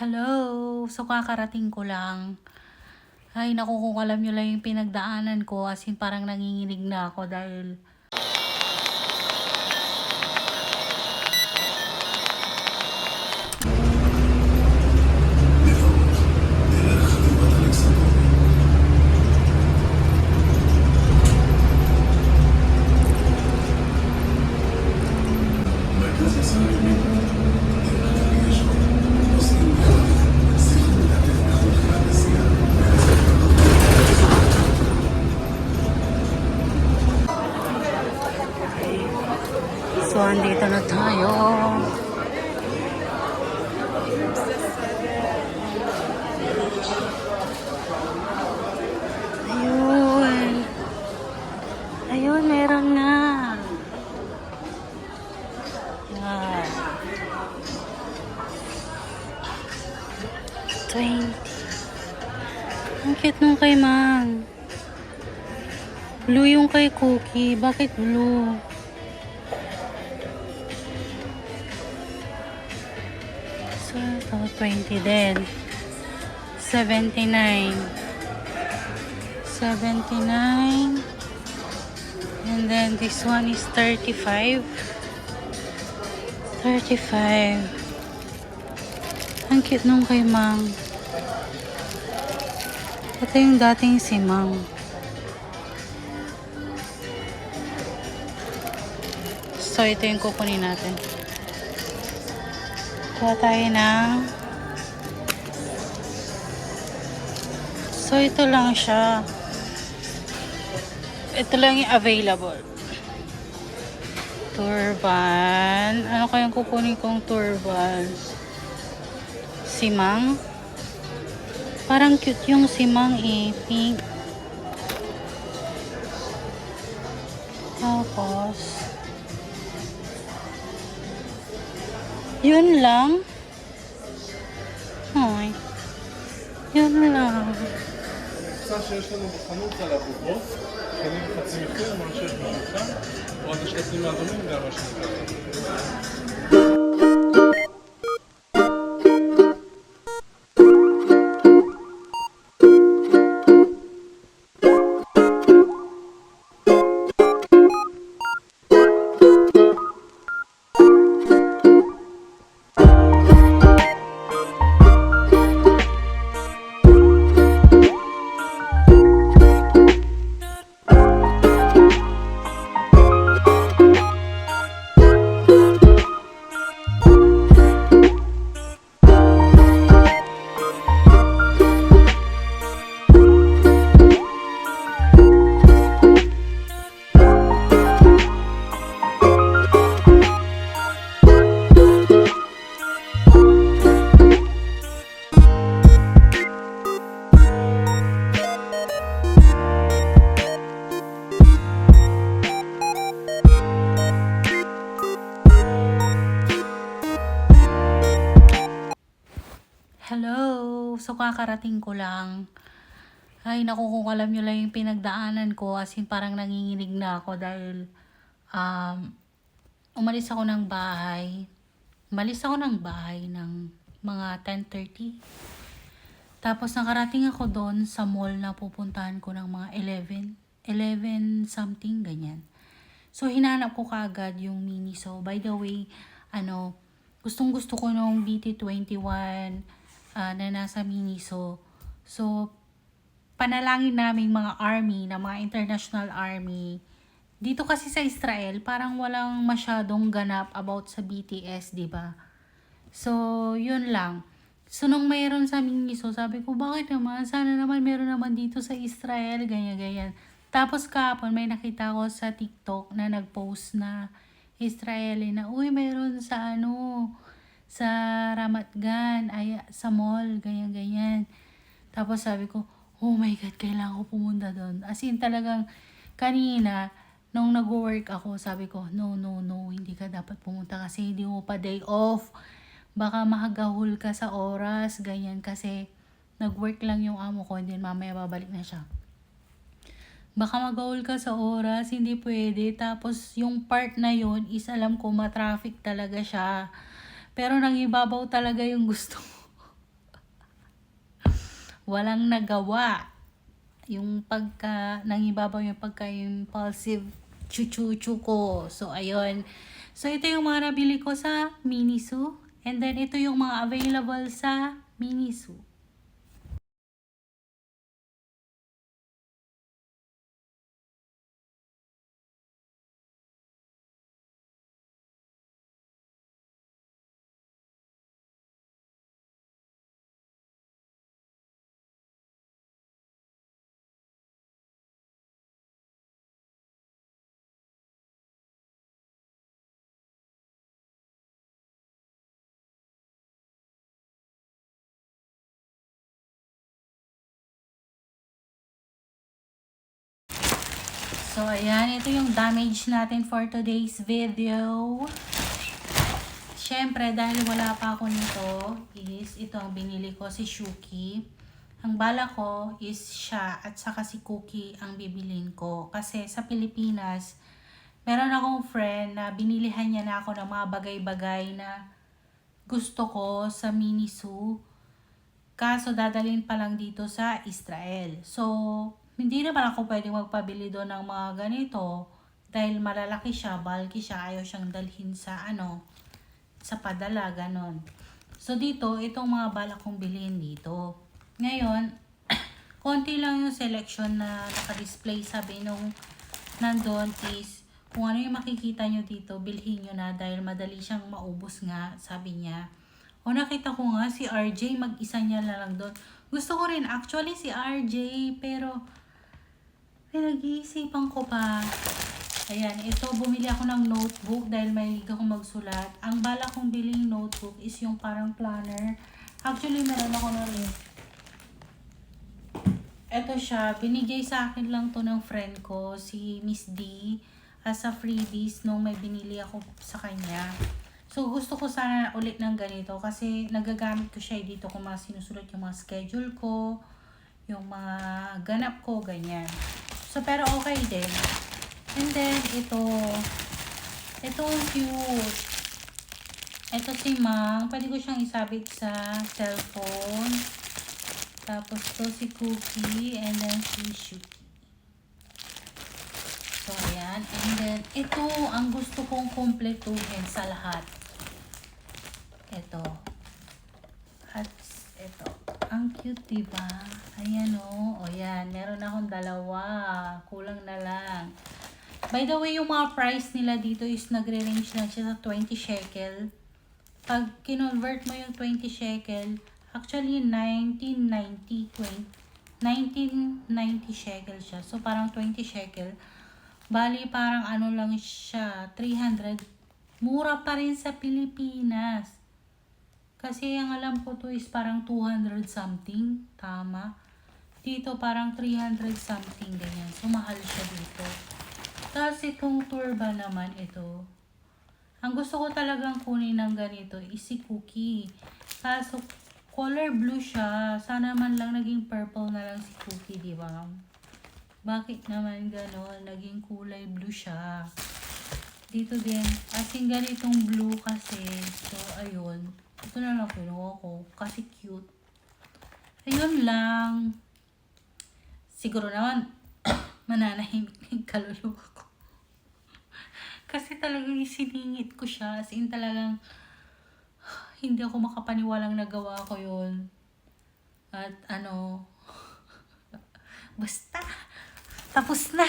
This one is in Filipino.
Hello! So, kakarating ko lang. Ay, naku, kung alam nyo lang yung pinagdaanan ko, as in parang nanginginig na ako dahil so, andito na tayo. Ayun. Ayun, meron na. Yan. 20. Ang cute nung kay Mang. Blue yung kay Cookie. Bakit blue? So, ito, 20 din. 79. 79. And then, this one is 35. 35. Ang cute nung kay Mang. Ito yung dating si Mang. So, ito yung kukunin natin. Kuha tayo ng... So, ito lang siya. Ito lang yung available. Turban. Ano kayang kukunin kong turban? Si Mang. Parang cute yung si Mang eh. Pink. Tapos... Yun lang. Ay. Yun lang. שיש לנו בחנות על הבובות, קונים בחצי מחיר, מה שיש בשולחן, או עד השלטים האדומים גם מה שנקרא. Hello! So, kakarating ko lang. Ay, naku, kung alam nyo lang yung pinagdaanan ko, as in parang nanginginig na ako dahil umalis ako ng bahay. Umalis ako ng bahay ng mga 10:30. Tapos, nakarating ako doon sa mall na pupuntahan ko ng mga 11 something, ganyan. So, hinanap ko kaagad yung Miniso. By the way, gustong gusto ko nung BT21 na nasa Miniso. So, panalangin naming mga army, na mga international army. Dito kasi sa Israel, parang walang masyadong ganap about sa BTS, di ba? So, yun lang. So, nung mayroon sa Miniso, sabi ko, bakit naman? Sana naman meron naman dito sa Israel, ganyan-ganyan. Tapos kahapon, may nakita ko sa TikTok na nag-post na Israeli na, uy, meron sa sa Ramat Gan, ay, sa mall, ganyan-ganyan. Tapos sabi ko, oh my God, kailangan ko pumunta doon. As in talagang, kanina, nung nag-work ako, sabi ko, no, hindi ka dapat pumunta kasi hindi mo pa day off. Baka mahagahol ka sa oras, ganyan, kasi nag-work lang yung amo ko, and then mamaya babalik na siya. Baka mag-gaul ka sa oras, hindi pwede. Tapos, yung part na yun is alam ko, ma-traffic talaga siya. Pero nangibabaw talaga yung gusto ko. walang nagawa. Yung pagka, nangibabaw yung pagka-impulsive chuchu ko. So, ayun. So, ito yung mga nabili ko sa Miniso. And then, ito yung mga available sa Miniso. So, ayan. Ito yung damage natin for today's video. Siyempre, dahil wala pa ako nito, is ito ang binili ko, si Shuki. Ang bala ko is siya at saka si Cookie ang bibilin ko. Kasi sa Pilipinas, meron akong friend na binilihan niya na ako ng mga bagay-bagay na gusto ko sa Miniso. Kaso dadalhin pa lang dito sa Israel. So, hindi naman ako pwede magpabili doon ng mga ganito dahil malalaki siya, bulky siya, ayaw siyang dalhin sa sa padala, ganon. So, dito, itong mga balak kong bilhin dito. Ngayon, konti lang yung selection na naka-display, sabi nung nandun is, kung ano yung makikita nyo dito, bilhin nyo na dahil madali siyang maubos nga, sabi niya. O nakita ko nga si RJ, mag-isa niya na lang doon. Gusto ko rin actually si RJ, pero pinag-iisipan ko pa. Ayan, ito bumili ako ng notebook dahil mahilig ako magsulat. Ang bala kong biling notebook is yung parang planner. Actually, meron ako na rin. Ito siya, binigay sa akin lang to ng friend ko, si Miss D, as a freebies nung may binili ako sa kanya. So, gusto ko sana ulit ng ganito kasi nagagamit ko siya dito kung mga sinusulat yung mga schedule ko, yung mga ganap ko, ganyan. So, pero okay din. And then, ito cute. Ito si Mang, pwede ko siyang isabit sa cellphone. Tapos, to si Cookie, and then si Shuki. So, ayan. And then, ito ang gusto kong kumpletuhin sa lahat. Ito. At ito. Ang cute, diba? Ayan o. O yan. Meron akong dalawa. Kulang na lang. By the way, yung mga price nila dito is nagre-range lang siya sa 20 shekel. Pag kinonvert mo yung 20 shekel, actually 1990 shekel siya. So, parang 20 shekel. Bali, parang ano lang siya, 300. Mura pa rin sa Pilipinas. Kasi ang alam ko to is parang 200 something. Tama. Dito parang 300 something ganyan. So, mahal siya dito. Tapos itong turban naman ito. Ang gusto ko talagang kunin ng ganito is si Cookie. Kaso, color blue siya. Sana man lang naging purple na lang si Cookie, di ba? Bakit naman gano'n? Naging kulay blue siya. Dito din. As in ganitong blue kasi. So, ayun. Ito na lang kinuha ko. Kasi cute. Ayun lang. Siguro naman, mananahimik na yung kaluluwa ko. Kasi talagang siningit ko siya. As in talagang, hindi ako makapaniwalang nagawa ko yun. At basta, tapos na.